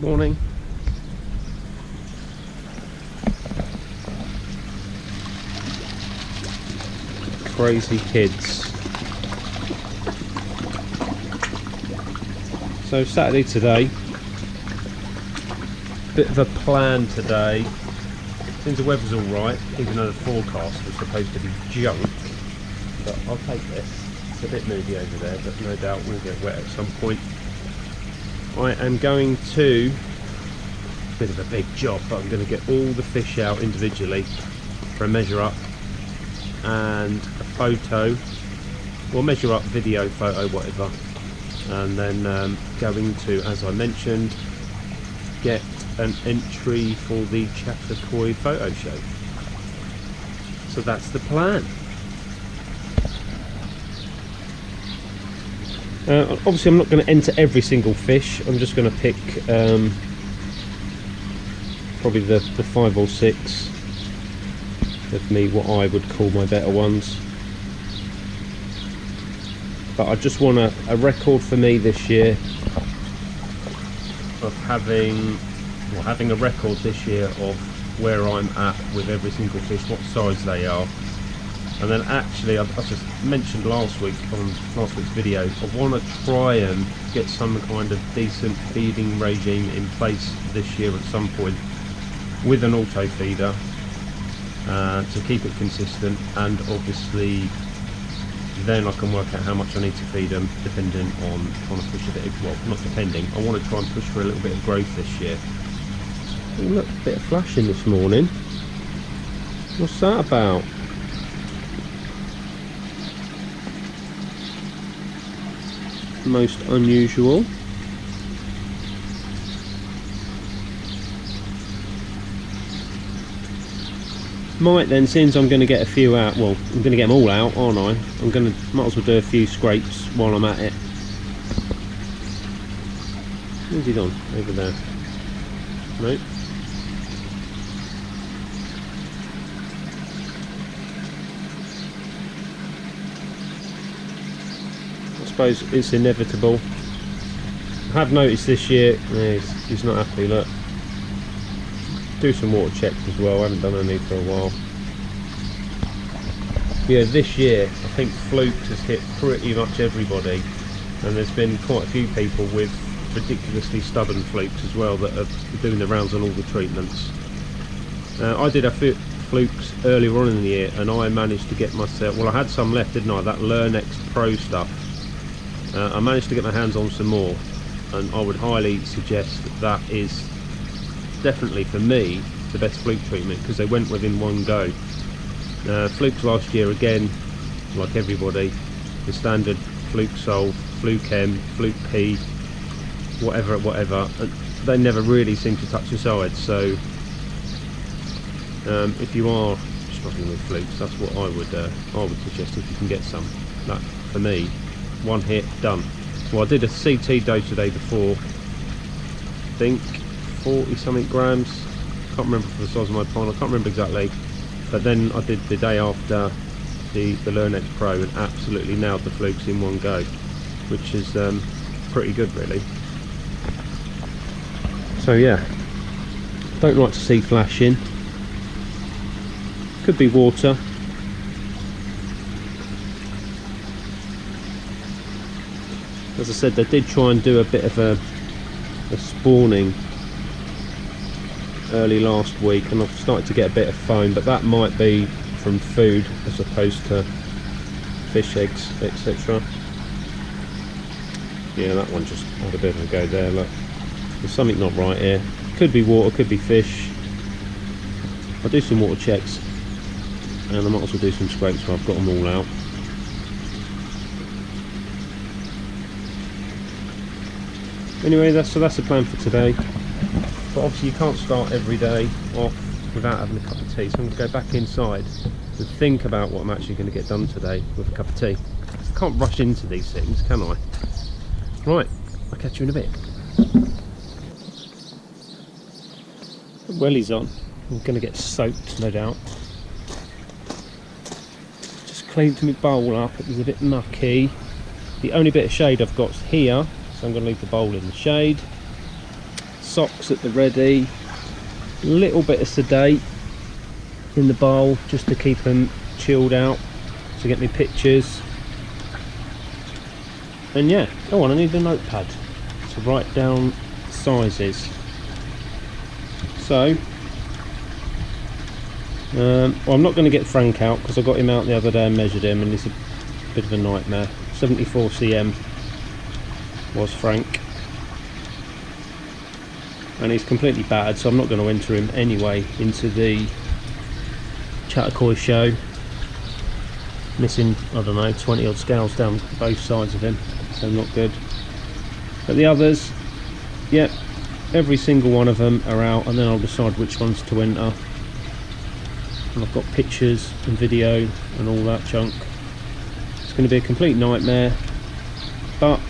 Morning. Crazy kids. So Saturday today. Bit of a plan today. Seems the weather's alright, even though the forecast was supposed to be junk. But I'll take this. It's a bit moody over there, but no doubt we'll get wet at some point. I am going to, bit of a big job, but I'm going to get all the fish out individually for a measure up and a photo, or measure up, video, photo, whatever. And then going to, as I mentioned, get an entry for the Chappaqua photo show. So that's the plan. Obviously I'm not going to enter every single fish. I'm just going to pick probably the 5 or 6 of me, what I would call my better ones. But I just want a record for me this year of having a record this year of where I'm at with every single fish, what size they are. And then actually, I just mentioned last week on last week's video, I want to try and get some kind of decent feeding regime in place this year at some point with an auto feeder to keep it consistent, and obviously then I can work out how much I need to feed them depending on trying to push a bit of, well, not depending, I want to try and push for a little bit of growth this year. Oh look, a bit of flashing this morning. What's that about? Most unusual. Might then, since I'm going to get a few out, well, I'm going to get them all out, aren't I? Might as well do a few scrapes while I'm at it. Where's he gone? Over there. Nope. I suppose it's inevitable. I have noticed this year, yeah, he's not happy, look. Do some water checks as well, I haven't done any for a while. Yeah, this year I think flukes has hit pretty much everybody, and there's been quite a few people with ridiculously stubborn flukes as well that are doing the rounds on all the treatments. I did a few flukes earlier on in the year, and I managed to get myself, well, I had some left, didn't I, that Learnex Pro stuff. I managed to get my hands on some more, and I would highly suggest that is definitely for me the best fluke treatment, because they went within one go. Flukes last year, again, like everybody, the standard fluke sol, fluke m, fluke p, whatever, they never really seem to touch the sides. So if you are struggling with flukes, that's what I would suggest, if you can get some. That for me, one hit, done. Well, I did a CT dose the day before, I think 40 something grams, can't remember for the size of my pond, I can't remember exactly, but then I did the day after the Learnex Pro and absolutely nailed the flukes in one go, which is pretty good really. So yeah, don't like to see flashing, could be water. As I said, they did try and do a bit of a spawning early last week, and I've started to get a bit of foam, but that might be from food as opposed to fish eggs, etc. Yeah, that one just had a bit of a go there, look. There's something not right here. Could be water, could be fish. I'll do some water checks, and I might also do some scrapes so I've got them all out. Anyway, that's the plan for today. But obviously you can't start every day off without having a cup of tea, so I'm going to go back inside and think about what I'm actually going to get done today with a cup of tea. I can't rush into these things, can I? Right, I'll catch you in a bit. The wellies on. I'm going to get soaked, no doubt. Just cleaned my bowl up, it was a bit mucky. The only bit of shade I've got is here, so I'm going to leave the bowl in the shade. socks at the ready, a little bit of sedate in the bowl just to keep them chilled out, to get me pictures. And yeah, oh, and I need a notepad to write down sizes. So well, I'm not going to get Frank out because I got him out the other day and measured him, and he's a bit of a nightmare. 74 cm was Frank, and he's completely battered, so I'm not going to enter him anyway into the Chatakoi show. Missing, I don't know, 20 odd scales down both sides of him, so not good. But the others, yep, every single one of them are out, and then I'll decide which ones to enter. And I've got pictures and video and all that junk. It's going to be a complete nightmare, but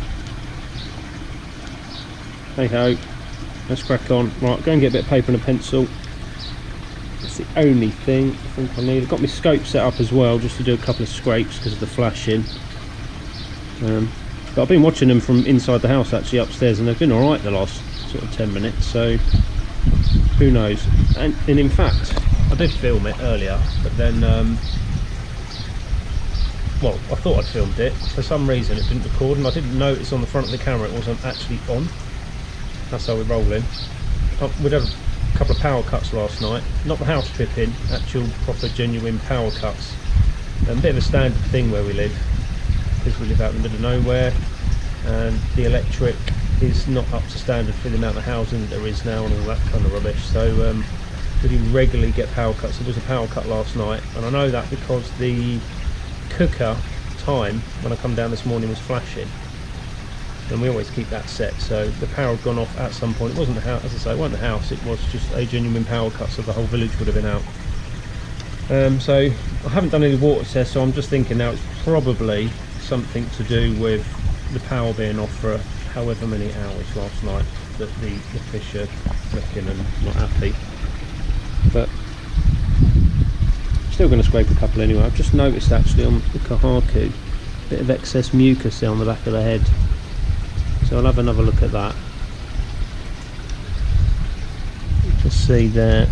hey ho, let's crack on. Right, go and get a bit of paper and a pencil. That's the only thing I think I need. I've got my scope set up as well, just to do a couple of scrapes because of the flashing. But I've been watching them from inside the house, actually upstairs, and they've been alright the last sort of 10 minutes, so who knows. And in fact, I did film it earlier, but then well, I thought I'd filmed it. For some reason it didn't record, and I didn't notice on the front of the camera it wasn't actually on. That's how we're rolling. We'd had a couple of power cuts last night, not the house tripping, actual proper genuine power cuts. A bit of a standard thing where we live, because we live out in the middle of nowhere, and the electric is not up to standard for the amount of housing that there is now and all that kind of rubbish. So we do regularly get power cuts. There was a power cut last night, and I know that because the cooker time when I come down this morning was flashing, and we always keep that set, so the power had gone off at some point. It wasn't the house, as I say, it wasn't the house, it was just a genuine power cut, so the whole village would have been out. So I haven't done any water tests, so I'm just thinking now it's probably something to do with the power being off for however many hours last night that the fish are flicking and not happy. But still going to scrape a couple anyway. I've just noticed actually on the Kahaku a bit of excess mucus there on the back of the head, so I'll have another look at that. Just see there,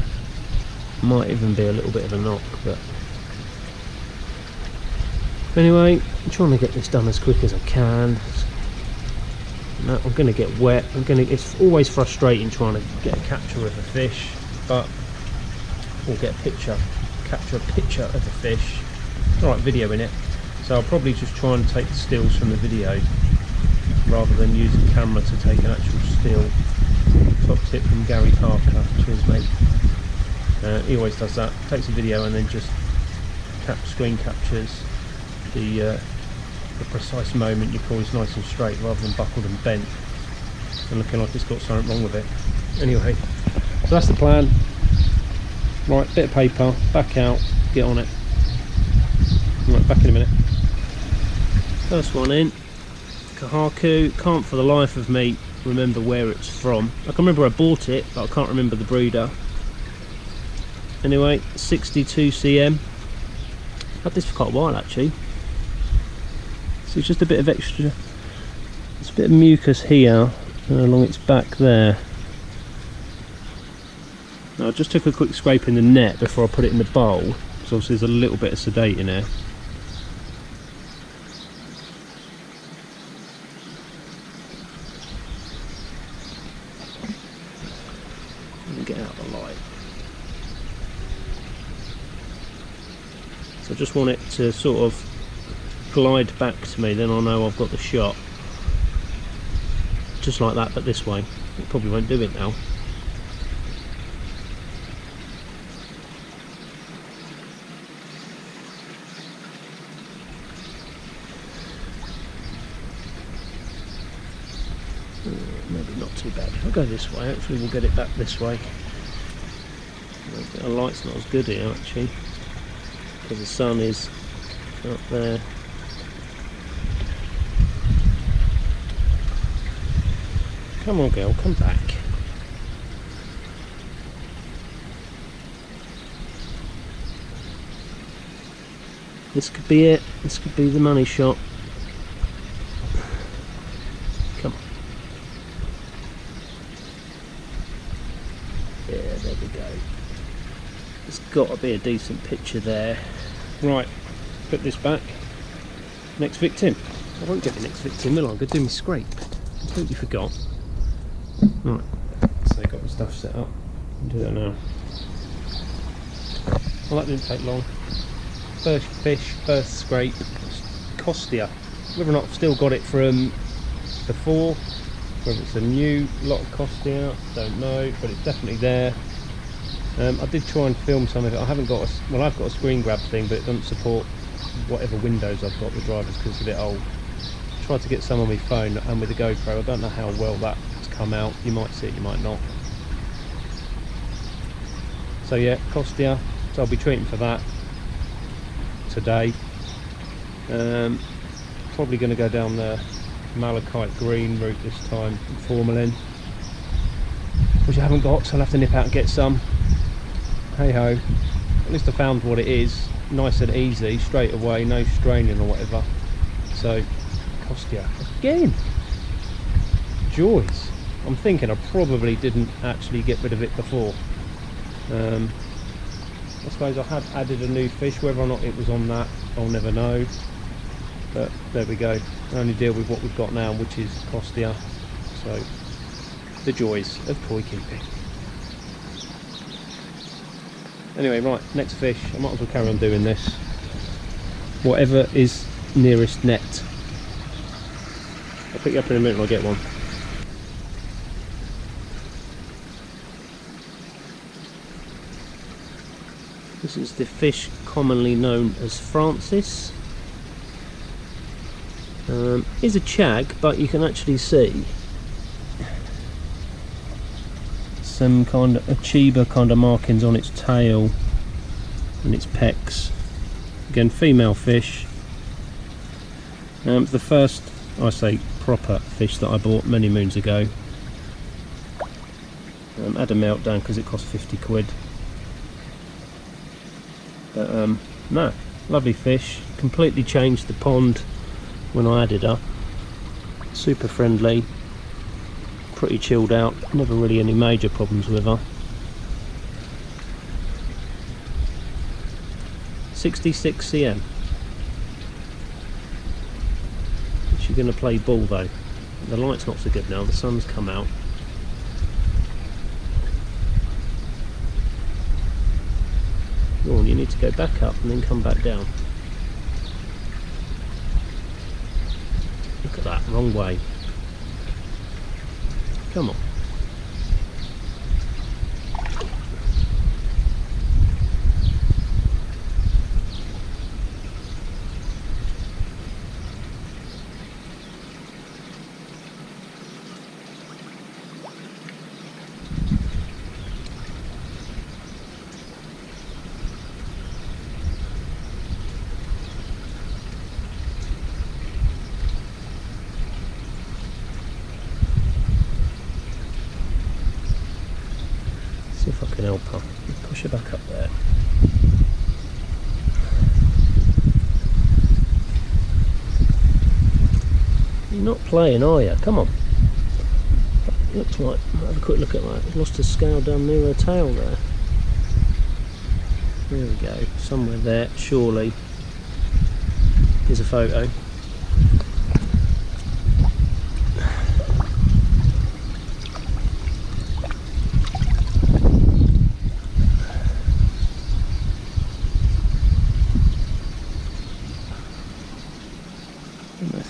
might even be a little bit of a knock, but anyway, I'm trying to get this done as quick as I can. No, I'm going to get wet. It's always frustrating trying to get a capture of a fish, but we'll get a picture, capture a picture of the fish. Alright, video in it, so I'll probably just try and take the stills from the video rather than use the camera to take an actual still. Top tip from Gary Parker, cheers mate. He always does that, takes a video and then just screen captures the precise moment you call it's nice and straight rather than buckled and bent and looking like it's got something wrong with it. Anyway, so that's the plan. Right, bit of paper, back out, get on it. Right, back in a minute. First one in, Kahaku. Can't for the life of me remember where it's from. I can remember I bought it, but I can't remember the breeder. Anyway, 62 cm. I've had this for quite a while actually. So it's just a bit of extra, it's a bit of mucus here and along its back there. Now I just took a quick scrape in the net before I put it in the bowl, because obviously there's a little bit of sedate in there. Let me get out the light. So I just want it to sort of glide back to me, then I'll know I've got the shot. Just like that, but this way. It probably won't do it now. Maybe not too bad. I'll go this way, hopefully we'll get it back this way. The light's not as good here actually, because the sun is up there. Come on girl, come back. This could be it, this could be the money shot. Come on. got to be a decent picture there. Right, put this back. Next victim. I won't get the next victim, will I? I'm going to do my scrape. Completely forgot. Right, so got the stuff set up. I'll do that now. Well, that didn't take long. First fish, first scrape. COSTIA. Whether or not I've still got it from before, whether it's a new lot of COSTIA, don't know, but it's definitely there. I did try and film some of it. I haven't got a, well, I've got a screen grab thing, but it doesn't support whatever Windows I've got, the drivers, because it's a bit old. Tried to get some on my phone and with the GoPro. I don't know how well that's come out. You might see it, you might not. So yeah, COSTIA. So I'll be treating for that today. Probably going to go down the malachite green route this time, formalin, which I haven't got, so I'll have to nip out and get some. Hey ho, at least I found what it is, nice and easy, straight away, no straining or whatever. So COSTIA again, joys. I'm thinking I probably didn't actually get rid of it before. I suppose I have added a new fish, whether or not it was on that I'll never know, but there we go. I only deal with what we've got now, which is COSTIA. So the joys of koi keeping. Anyway, right, next fish. I might as well carry on doing this. Whatever is nearest net. I'll pick you up in a minute and I'll get one. This is the fish commonly known as Francis. Is a chag, but you can actually see some kind of Achiba kind of markings on its tail and its pecs. Again, female fish. The first, I say, proper fish that I bought many moons ago. Had a meltdown because it cost 50 quid. But no, lovely fish. Completely changed the pond when I added her. Super friendly, pretty chilled out, never really any major problems with her. 66 cm. She's going to play ball though. The light's not so good now, the sun's come out. Go on, you need to go back up and then come back down. Look at that, wrong way. Come on. See if I can help her. Push her back up there. You're not playing, are you? Come on. Looks like, have a quick look at that. Lost her scale down near her tail there. There we go. Somewhere there, surely. Here's a photo.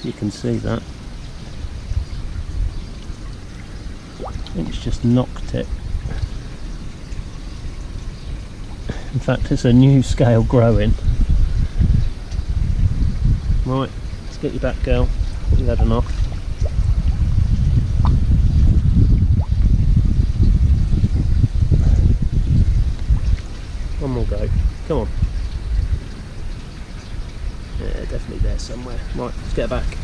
You can see that. I think it's just knocked it. In fact, it's a new scale growing. Right, let's get you back, girl. You've had enough. One more go. Come on. Yeah, definitely there somewhere. Right, let's get her back.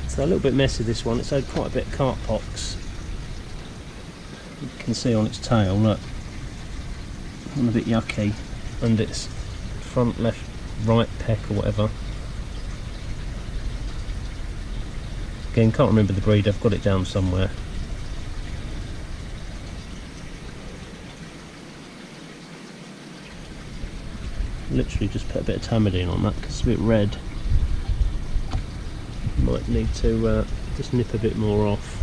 So a little bit messy this one. It's had quite a bit of carp pox. You can see on its tail, look. And a bit yucky. And its front, left, right peck or whatever. Again, can't remember the breed. I've got it down somewhere. Literally just put a bit of tamidine on that because it's a bit red. Might need to just nip a bit more off.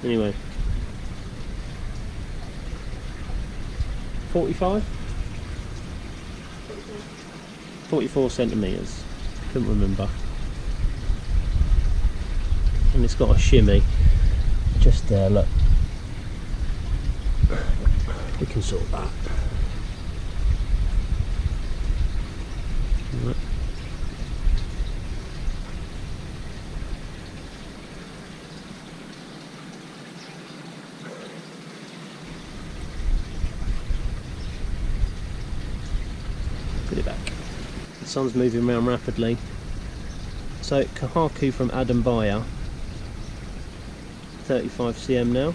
Anyway, 45? 44 centimetres, couldn't remember. And it's got a shimmy just there, look. We can sort that. Right. Put it back. The sun's moving around rapidly. So Kahaku from Adam Bayer, 35 cm now.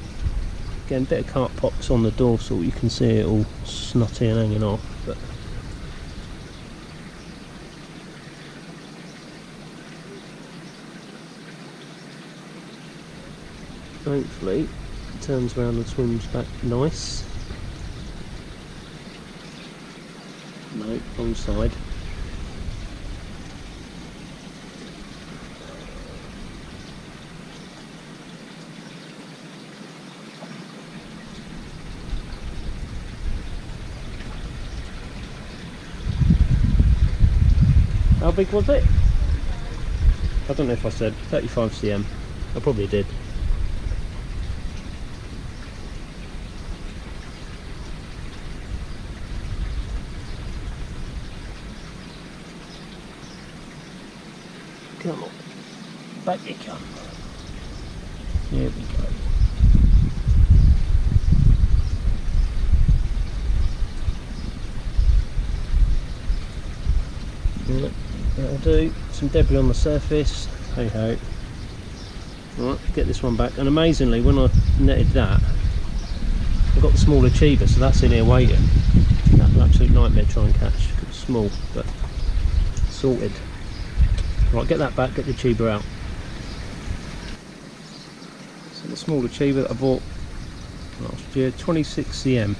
Again, bit of cart pox on the dorsal, you can see it all snotty and hanging off, but hopefully it turns around and swims back nice. No, wrong side. How big was it? I don't know if I said 35 cm. I probably did. Come on, back you come. Here we go. Yep. That'll do. Some debris on the surface. Hey ho. Right, get this one back. And amazingly, when I netted that, I got the smaller cheever, so that's in here waiting. That's an absolute nightmare to try and catch. It's small, but sorted. Right, get that back. Get the cheever out. So the smaller cheever that I bought last year, 26 cm.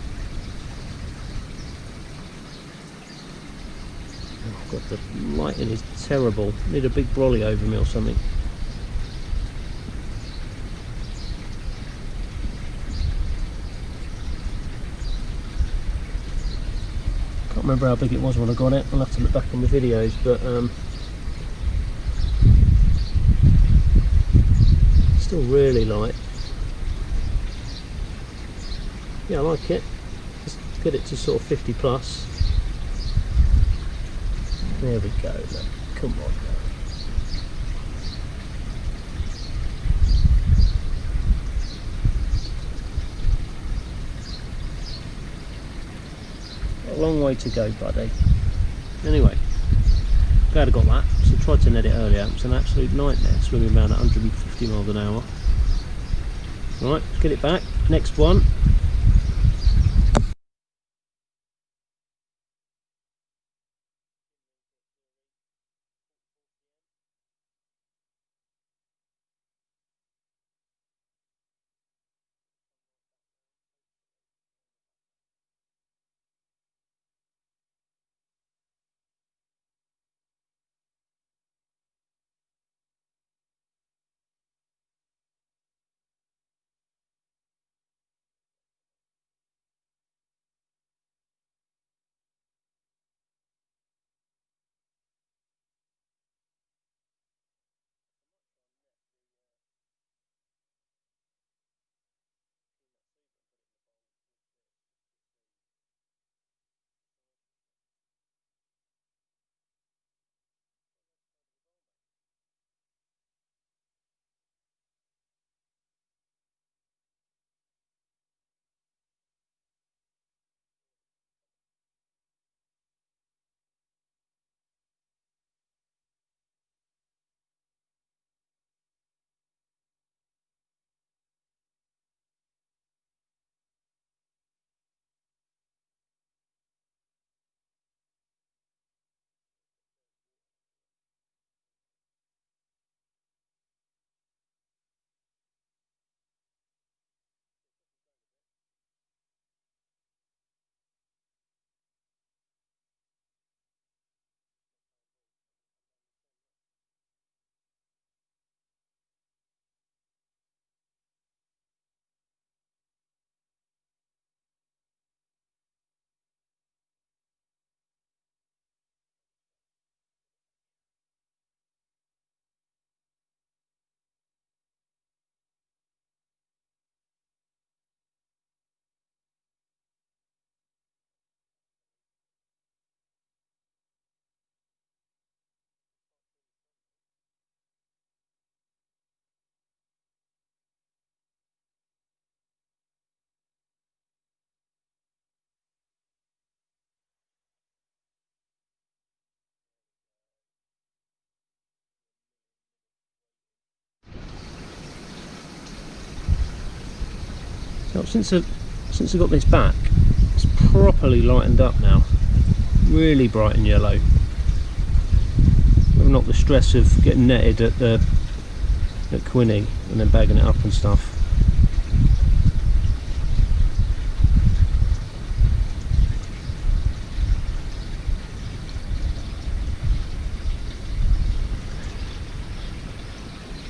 God, the lighting is terrible. Need a big brolly over me or something. Can't remember how big it was when I got it. I'll have to look back on the videos, but still really light. Yeah, I like it. Just get it to sort of 50 plus. There we go, look. Come on. A long way to go, buddy. Anyway, glad I got that. So I tried to net it earlier. It's an absolute nightmare swimming around at 150 miles an hour. Right, get it back. Next one. Now, since I got this back, it's properly lightened up now, really bright and yellow. Not the stress of getting netted at Quinny and then bagging it up and stuff.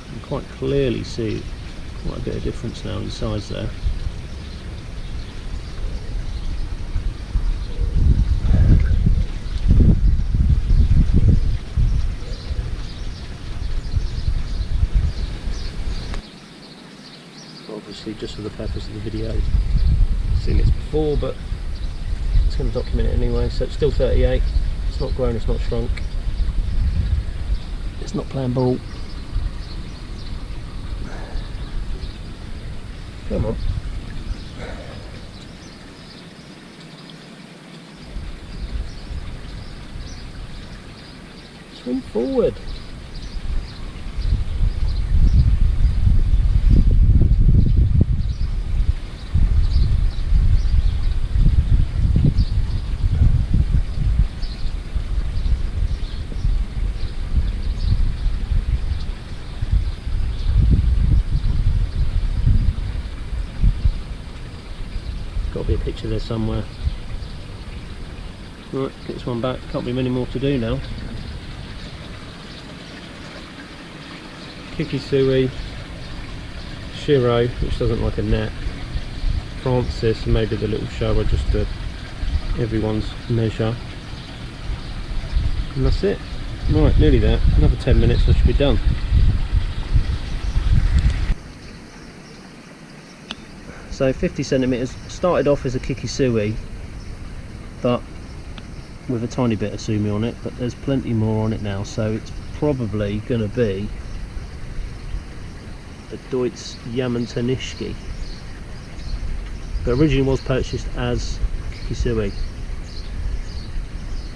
You can quite clearly see quite a bit of difference now in size there. Obviously, just for the purpose of the video, I've seen this before, but it's going to document it anyway. So it's still 38, it's not grown, it's not shrunk, it's not playing ball. Come on. Swing forward. Got to be a picture there somewhere. Right, get this one back. Can't be many more to do now. Kikisui, Shiro, which doesn't like a net, Francis, and maybe the little shower just to everyone's measure. And that's it. Right, nearly there. Another 10 minutes, I should be done. So 50 centimetres, started off as a Kikisui, but with a tiny bit of sumi on it, but there's plenty more on it now, so it's probably going to be a Deutz Yamantanishki. But originally was purchased as Kikisui,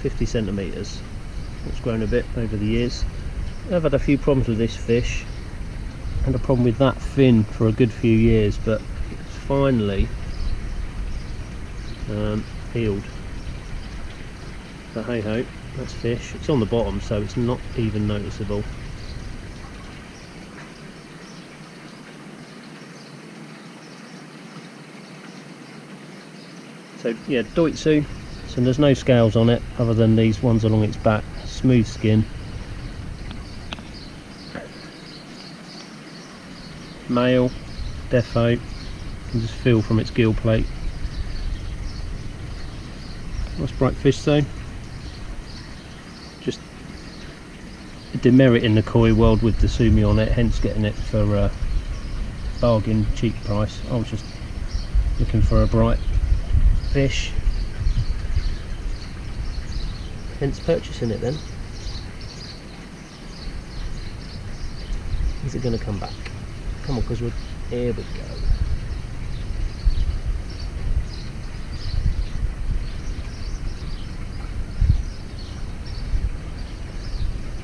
50 centimetres. It's grown a bit over the years. I've had a few problems with this fish, had a problem with that fin for a good few years, but it's finally healed. But hey ho, that's fish. It's on the bottom, so it's not even noticeable. So yeah, Deutzu. So there's no scales on it other than these ones along its back. Smooth skin. Male, defo. You can just feel from its gill plate. Nice bright fish though. Just a demerit in the koi world with the sumi on it, hence getting it for a bargain cheap price. I was just looking for a bright fish, hence purchasing it then. Is it going to come back? Come on, because we're here. We go.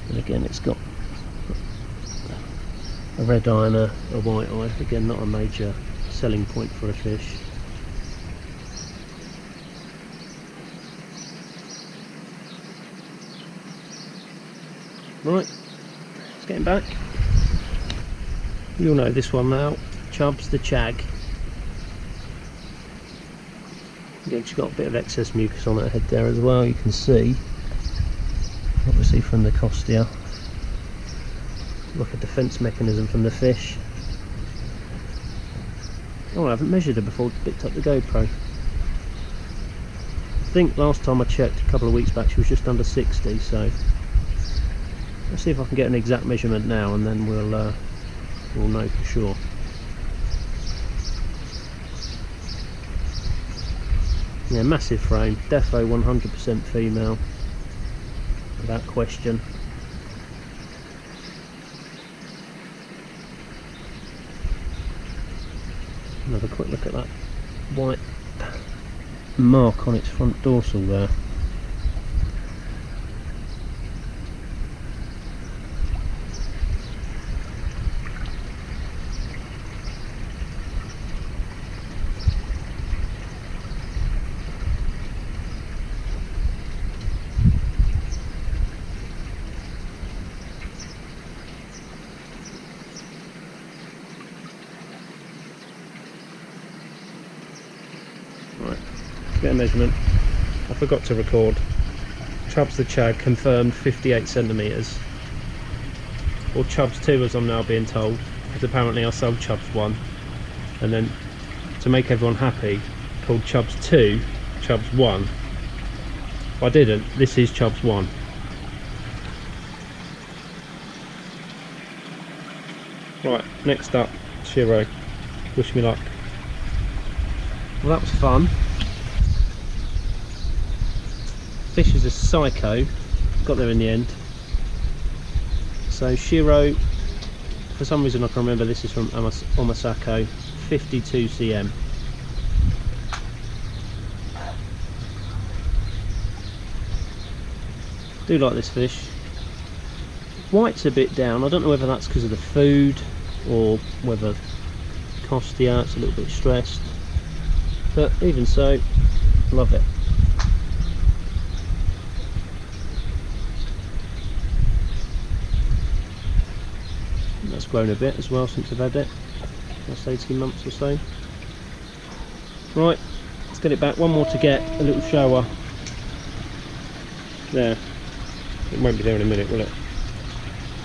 And again, it's got a red eye and a white eye. Again, not a major selling point for a fish. Right, it's getting back. You'll know this one now. Chubbs the Chag. Again, she's got a bit of excess mucus on her head there as well. You can see, obviously from the COSTIA, like a defence mechanism from the fish. Oh, I haven't measured her before I picked up the GoPro. I think last time I checked a couple of weeks back she was just under 60, so let's see if I can get an exact measurement now, and then we'll know for sure. Yeah, massive frame, defo 100% female, without question. Another quick look at that white mark on its front dorsal there. get a measurement. I forgot to record. Chubs the Chag confirmed 58 centimetres. Or Chubs 2 as I'm now being told, because apparently I sold Chubs 1. And then to make everyone happy, called Chubs 2, Chubs 1. I didn't, this is Chubs 1. Right, next up, Shiro. Wish me luck. Well, that was fun. Fish is a psycho. Got there in the end. So Shiro, for some reason I can remember this is from Omasako, 52 cm. Do like this fish. White's a bit down. I don't know whether that's because of the food or whether COSTIA, it's a little bit stressed. But even so, love it. That's grown a bit as well since I've had it. Last 18 months or so. Right, let's get it back. One more to get, a little shower. There. It won't be there in a minute, will it?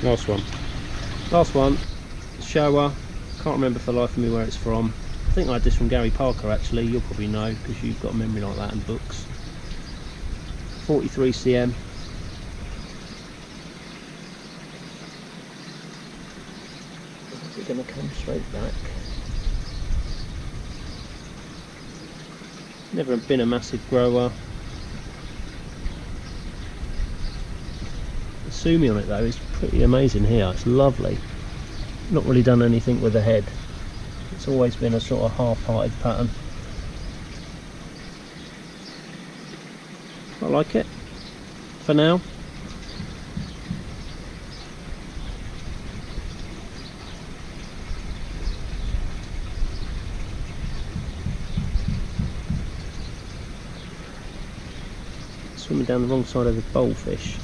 Last one. Last one. Shower. Can't remember for the life of me where it's from. I think I had this from Gary Parker actually. You'll probably know because you've got a memory like that in books. 43 cm. Is it going to come straight back? Never been a massive grower. The sumi on it though is pretty amazing here. It's lovely. Not really done anything with the head. It's always been a sort of half-hearted pattern. I like it for now. Swimming down the wrong side of the bowlfish,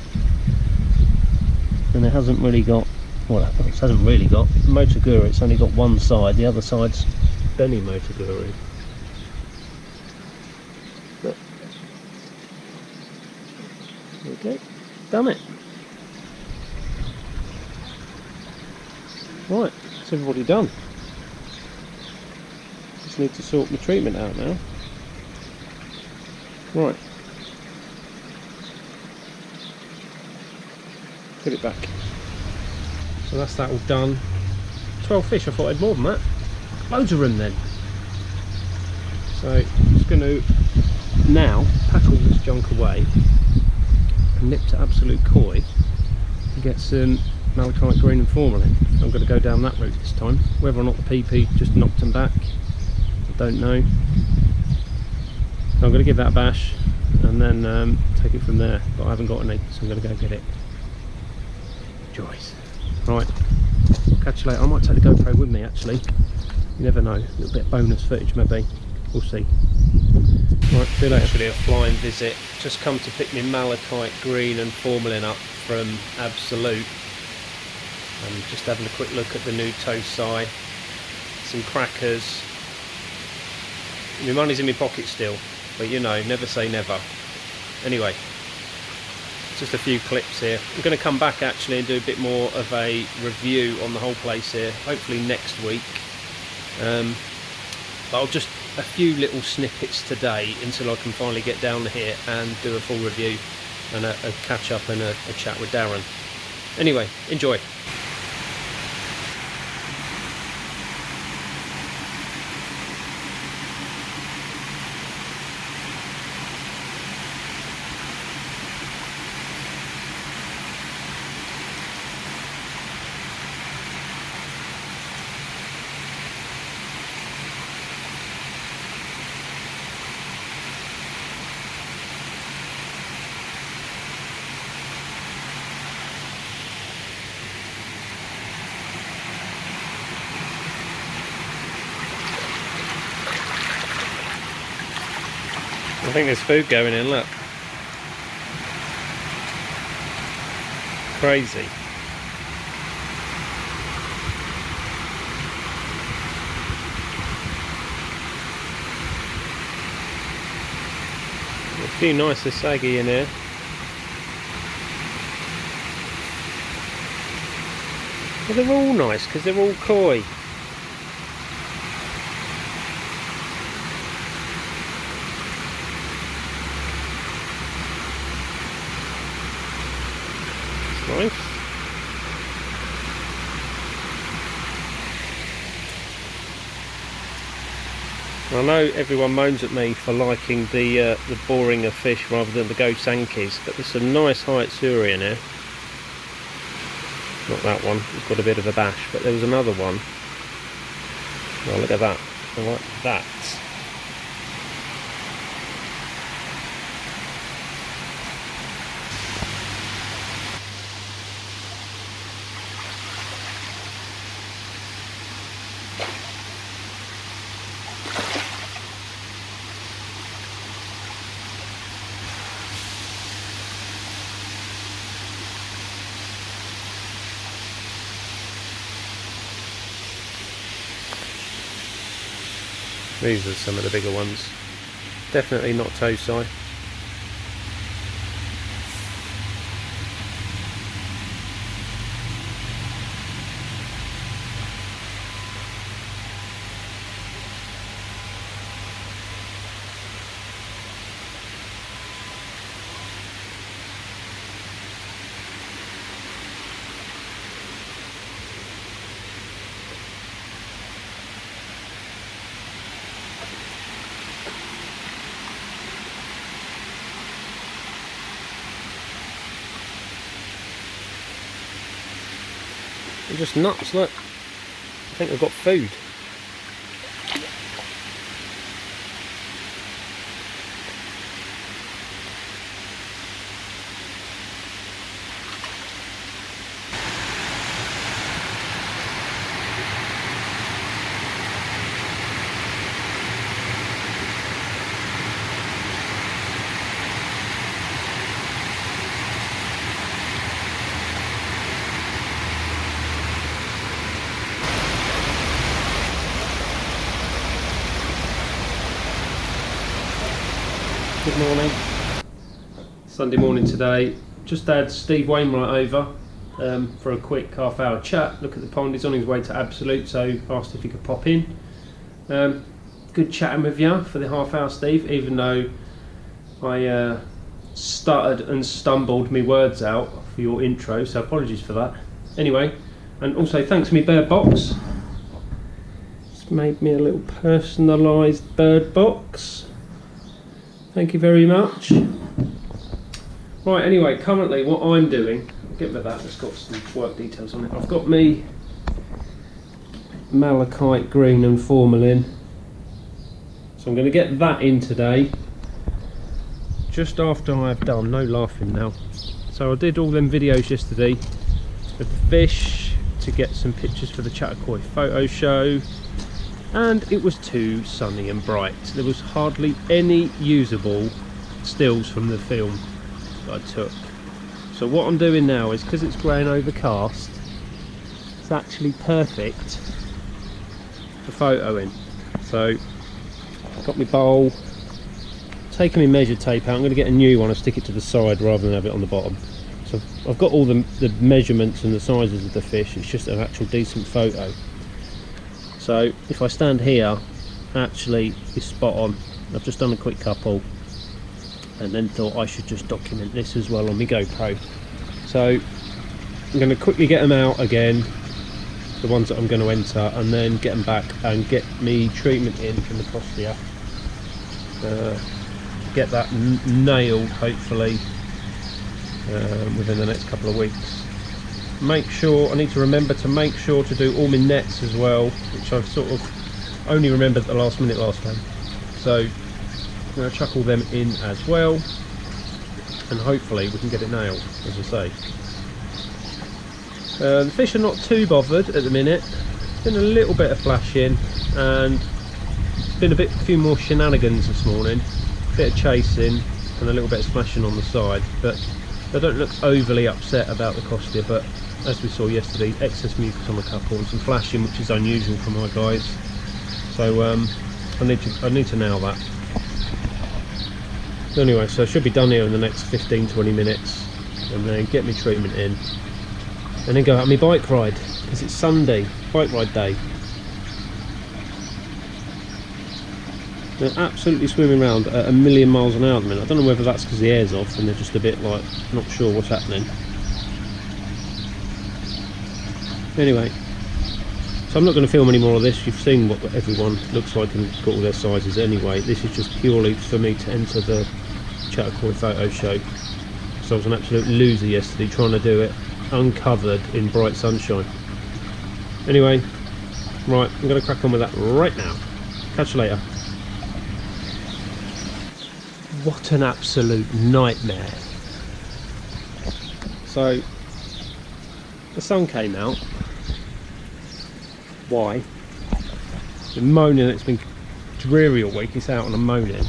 and it hasn't really got, well, it hasn't really got Motoguru. It's only got one side, the other side's Benny Motoguru. But there we go, done it. Right, it's everybody done. Just need to sort my treatment out now. Right. Put it back. So that's that all done. 12 fish, I thought I had more than that. Loads of room then. So I'm just going to now pack all this junk away and nip to Absolute Koi and get some malachite green and formalin. I'm going to go down that route this time. Whether or not the PP just knocked them back, I don't know. So I'm going to give that a bash and then take it from there, but I haven't got any, so I'm going to go get it. Joys. Right, I'll catch you later. I might take the GoPro with me actually. You never know, a little bit of bonus footage maybe. We'll see. Right, see you later. Actually a flying visit. Just come to pick me malachite green and formalin up from Absolute. I'm just having a quick look at the new Tosai. Some crackers. My money's in my pocket still, but you know, never say never. Anyway, just a few clips here. I'm going to come back actually and do a bit more of a review on the whole place here, hopefully next week. But I'll just a few little snippets today until I can finally get down here and do a full review and a catch up and a chat with Darren. Anyway, enjoy. I think there's food going in, look. Crazy. few nicer saggy in here. But they're all nice because they're all koi. It's nice. I know everyone moans at me for liking the boring of fish rather than the go sankis, but there's some nice Hyetsuri in here. Not that one, it's got a bit of a bash, but there was another one. Oh, look at that. I like that. These are some of the bigger ones. Definitely not Tosai. They're just nuts, look. I think they've got food. Good morning. Sunday morning today. Just had Steve Wainwright over for a quick half-hour chat. Look at the pond. He's on his way to Absolute, so asked if he could pop in. Good chatting with you for the half-hour, Steve. Even though I stuttered and stumbled my words out for your intro, so apologies for that. Anyway, and also thanks to me bird box. It's made me a little personalised bird box. Thank you very much. Right, anyway, currently what I'm doing, get rid of that, it's got some work details on it. I've got me malachite green and formalin. So I'm going to get that in today, just after I've done, no laughing now. So I did all them videos yesterday of the fish to get some pictures for the Chatakoi photo show. And it was too sunny and bright. There was hardly any usable stills from the film that I took. So what I'm doing now is, because it's grey and overcast, it's actually perfect for photoing. So I've got my bowl, taking my measure tape out. I'm going to get a new one and stick it to the side rather than have it on the bottom. So I've got all the measurements and the sizes of the fish. It's just an actual decent photo. So if I stand here, actually it's spot on. I've just done a quick couple and then thought I should just document this as well on my GoPro. So I'm going to quickly get them out again, the ones that I'm going to enter, and then get them back and get me treatment in from the COSTIA. Get that nailed hopefully within the next couple of weeks. Make sure, I need to remember to make sure to do all my nets as well, which I've sort of only remembered at the last minute last time. So I'm going to chuck all them in as well, and hopefully we can get it nailed, as I say. The fish are not too bothered at the minute. It's been a little bit of flashing, and it's been a few more shenanigans this morning. A bit of chasing and a little bit of splashing on the side, but they don't look overly upset about the COSTIA. But as we saw yesterday, excess mucus on a couple and some flashing, which is unusual for my guys. So I need to nail that. Anyway, so I should be done here in the next 15-20 minutes, and then get my treatment in, and then go out on my bike ride, because it's Sunday, bike ride day. They're absolutely swimming around at 1,000,000 miles an hour at the minute. I don't know whether that's because the air's off and they're just a bit like, not sure what's happening. Anyway, so I'm not going to film any more of this. You've seen what everyone looks like and got all their sizes anyway. This is just purely for me to enter the Chattercoin photo show. So I was an absolute loser yesterday trying to do it uncovered in bright sunshine. Anyway, right, I'm going to crack on with that right now. Catch you later. What an absolute nightmare. So the sun came out. Why? It's been moaning, it's been dreary all week, it's out and I'm moaning.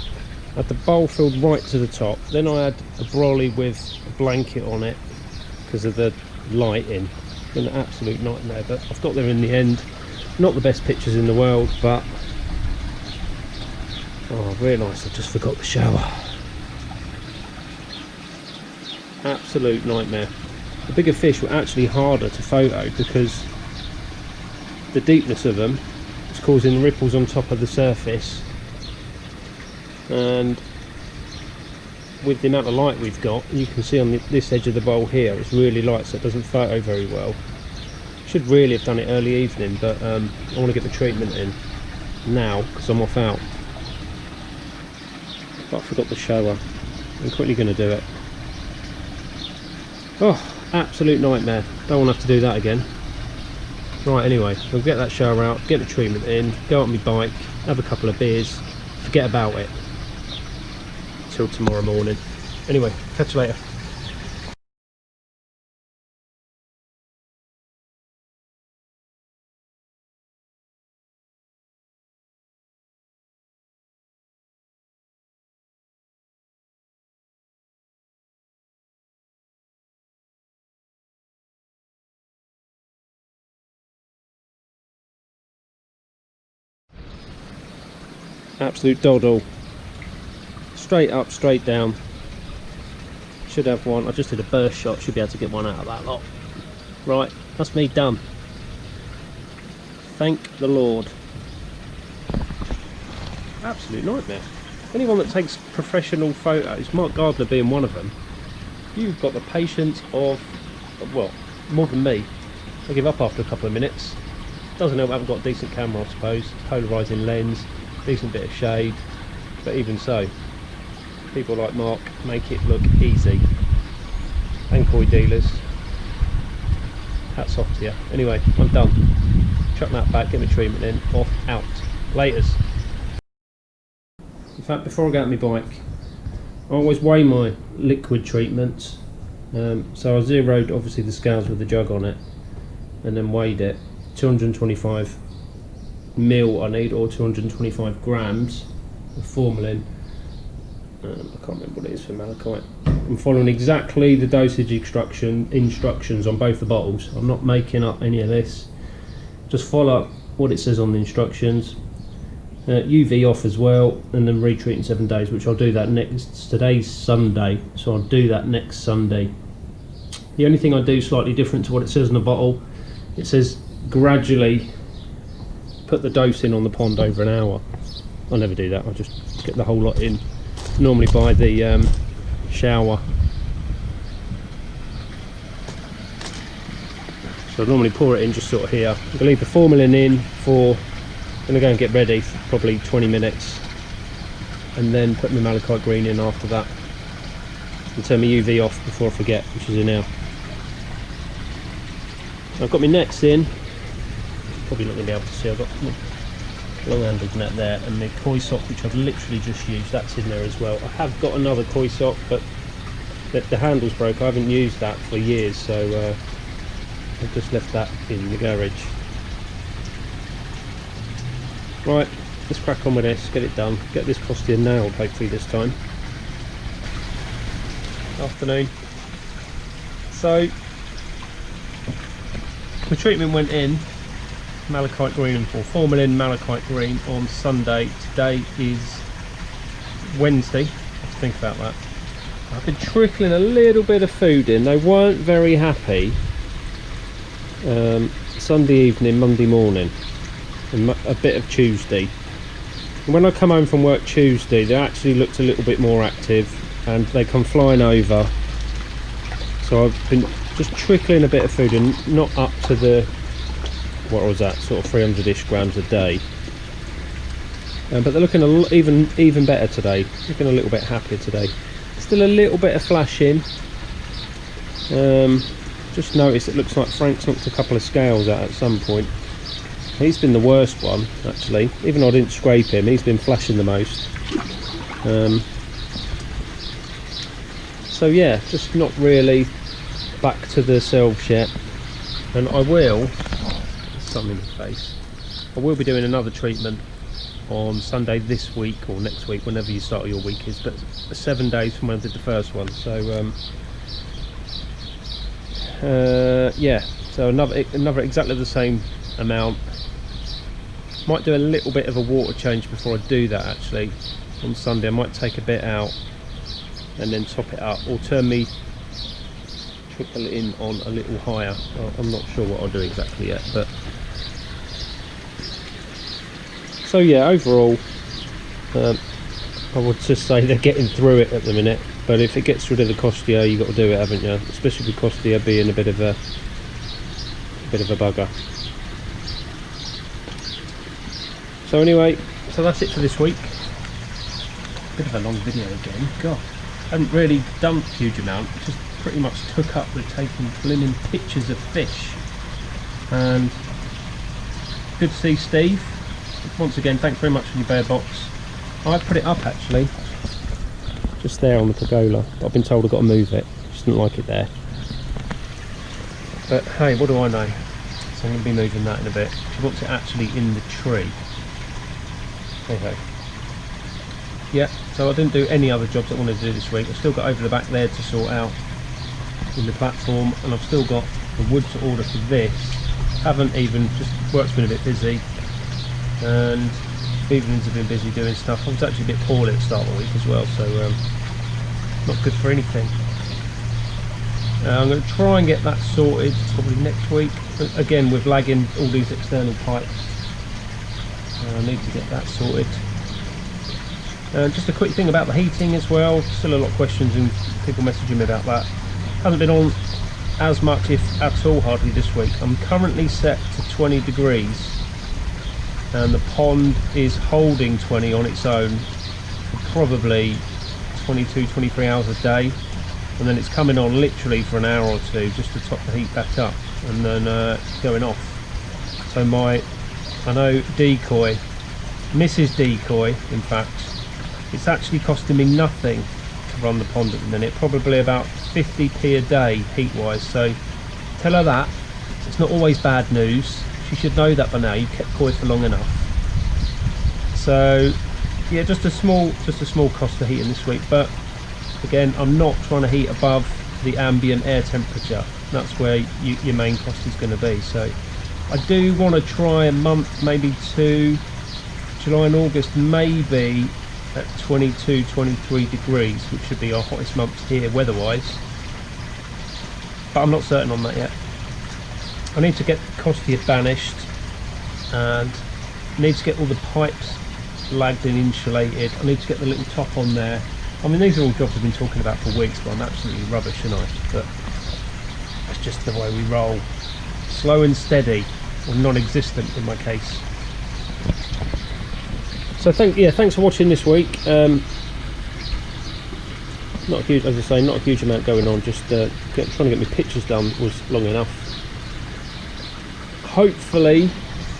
I had the bowl filled right to the top, then I had a brolly with a blanket on it because of the lighting. It's been an absolute nightmare, but I've got there in the end. Not the best pictures in the world, but oh, I realised I just forgot the shower. Absolute nightmare. The bigger fish were actually harder to photo because the deepness of them is causing ripples on top of the surface, and with the amount of light we've got, you can see on this edge of the bowl here, it's really light, so it doesn't photo very well. Should really have done it early evening, but I want to get the treatment in now because I'm off out. But I forgot the shower. I'm quickly going to do it. Oh, absolute nightmare. Don't want to have to do that again. Right, anyway, we'll get that shower out, get the treatment in, go on my bike, have a couple of beers, forget about it till tomorrow morning. Anyway, catch you later. Absolute doddle. Straight up, straight down. Should have one. I just did a burst shot, should be able to get one out of that lot. Right, that's me done. Thank the Lord. Absolute nightmare. Anyone that takes professional photos, Mark Gardner being one of them, you've got the patience of, well, more than me. I give up after a couple of minutes. Doesn't help I haven't got a decent camera, I suppose. Polarising lens, decent bit of shade, but even so, people like Mark make it look easy. And koi dealers, hats off to you. Anyway, I'm done. Chuck that back, get my treatment in, off, out. Laters. In fact, before I go out on my bike, I always weigh my liquid treatments. So I zeroed obviously the scales with the jug on it, and then weighed it. 225 mil I need, or 225 grams of formalin. I can't remember what it is for malachite. I'm following exactly the dosage instructions on both the bottles. I'm not making up any of this. Just follow what it says on the instructions. UV off as well, and then retreat in 7 days, which I'll do that next. Today's Sunday, so I'll do that next Sunday. The only thing I do slightly different to what it says in the bottle, it says gradually put the dose in on the pond over an hour. I'll never do that. I'll just get the whole lot in. Normally by the shower. So I normally pour it in just sort of here. I'm going to leave the formalin in for, I'm going to go and get ready for probably 20 minutes, and then put my malachite green in after that, and turn my UV off before I forget, which is in now. I've got my nets in. Probably not going to be able to see. I've got long handled net there, and the koi sock, which I've literally just used, that's in there as well. I have got another koi sock, but the handle's broke. I haven't used that for years, so I've just left that in the garage. Right, let's crack on with this, get it done, get this COSTIA nailed hopefully this time. Afternoon. So the treatment went in, malachite green and formalin, malachite green on Sunday. Today is Wednesday. think about that. I've been trickling a little bit of food in. They weren't very happy Sunday evening, Monday morning, and a bit of Tuesday. And when I come home from work Tuesday, they actually looked a little bit more active, and they come flying over. So I've been just trickling a bit of food in, not up to the, what was that, sort of 300-ish grams a day. But they're looking even better today. Looking a little bit happier today. Still a little bit of flashing. Just noticed it looks like Frank's knocked a couple of scales out at some point. He's been the worst one, actually. Even though I didn't scrape him, he's been flashing the most. So yeah, just not really back to the selves yet. And I will, something in the face, I will be doing another treatment on Sunday this week or next week, whenever you start your week is, but 7 days from when I did the first one. So yeah, so another exactly the same amount. Might do a little bit of a water change before I do that actually on Sunday. I might take a bit out and then top it up, or trickle it in on a little higher. I'm not sure what I'll do exactly yet, but so yeah, overall I would just say they're getting through it at the minute, but if it gets rid of the COSTIA, you've got to do it, haven't you? Especially with COSTIA being a bit of a bugger. So anyway, so that's it for this week. Bit of a long video again, god. I haven't really done a huge amount, just pretty much took up with taking blimmin' pictures of fish. And good to see Steve. Once again, thanks very much for your bear box. I put it up actually, just there on the pergola, but I've been told I've got to move it. Just didn't like it there. But hey, what do I know? So I'm going to be moving that in a bit. She wants it actually in the tree. Okay. Yeah, so I didn't do any other jobs that I wanted to do this week. I've still got over the back there to sort out in the platform, and I've still got the wood to order for this. Haven't even, just work's been a bit busy, and evenings have been busy doing stuff. I was actually a bit poorly at the start of the week as well, so not good for anything. I'm going to try and get that sorted probably next week. But again, with lagging all these external pipes, I need to get that sorted. Just a quick thing about the heating as well. Still a lot of questions and people messaging me about that. Hasn't been on as much, if at all, hardly this week. I'm currently set to 20 degrees. And the pond is holding 20 on its own for probably 22-23 hours a day, and then it's coming on literally for an hour or two just to top the heat back up, and then going off. So I know decoy, Mrs. Decoy in fact, it's actually costing me nothing to run the pond at the minute, probably about 50p a day heat wise. So tell her that it's not always bad news. You should know that by now. You've kept koi for long enough. So yeah, just a small cost for heating this week, but again, I'm not trying to heat above the ambient air temperature. That's where your main cost is going to be. So I do want to try a month, maybe two, July and August, maybe at 22-23 degrees, which should be our hottest months here weather-wise. But I'm not certain on that yet. I need to get COSTIA banished, and I need to get all the pipes lagged and insulated. I need to get the little top on there. I mean, these are all jobs I've been talking about for weeks, but I'm absolutely rubbish, aren't I? But that's just the way we roll. Slow and steady, or non-existent in my case. So thanks for watching this week. Not a huge, as I say, not a huge amount going on. Just trying to get my pictures done was long enough. Hopefully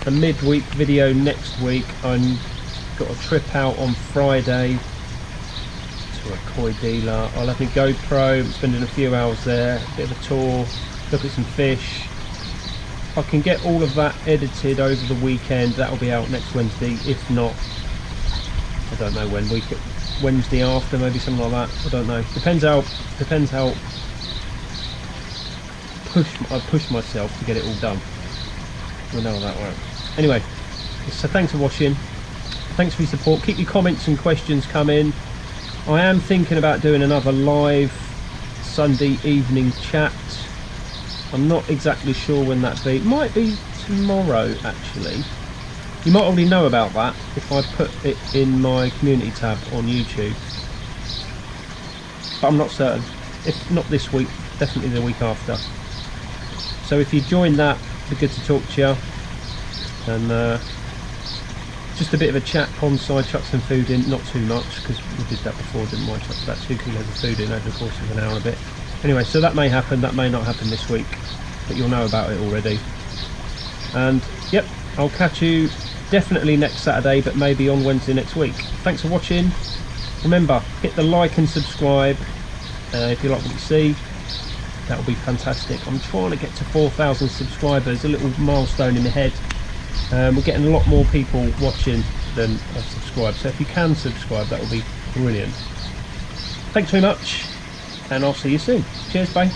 a midweek video next week. I'm got a trip out on Friday to a koi dealer. I'll have my GoPro, I'm spending a few hours there, a bit of a tour, look at some fish. If I can get all of that edited over the weekend, that'll be out next Wednesday. If not, I don't know when, Wednesday after, maybe something like that. I don't know. Depends how I push myself to get it all done. We'll know how that works. Anyway, so thanks for watching. Thanks for your support. Keep your comments and questions coming. I am thinking about doing another live Sunday evening chat. I'm not exactly sure when that be. It might be tomorrow actually. You might already know about that if I put it in my community tab on YouTube, but I'm not certain. If not this week, definitely the week after. So if you join that, it'd be good to talk to you. And just a bit of a chat, pond-side, chuck some food in, not too much because we did that before, didn't we? Chucked about 2 kilos of food in over the course of an hour and a bit. Anyway, so that may happen, that may not happen this week, but you'll know about it already. And yep, I'll catch you definitely next Saturday, but maybe on Wednesday next week. Thanks for watching. Remember, hit the like and subscribe if you like what you see. That will be fantastic. I'm trying to get to 4,000 subscribers, a little milestone in the head. We're getting a lot more people watching than have subscribed, so if you can subscribe, that will be brilliant. Thanks very much, and I'll see you soon. Cheers, bye.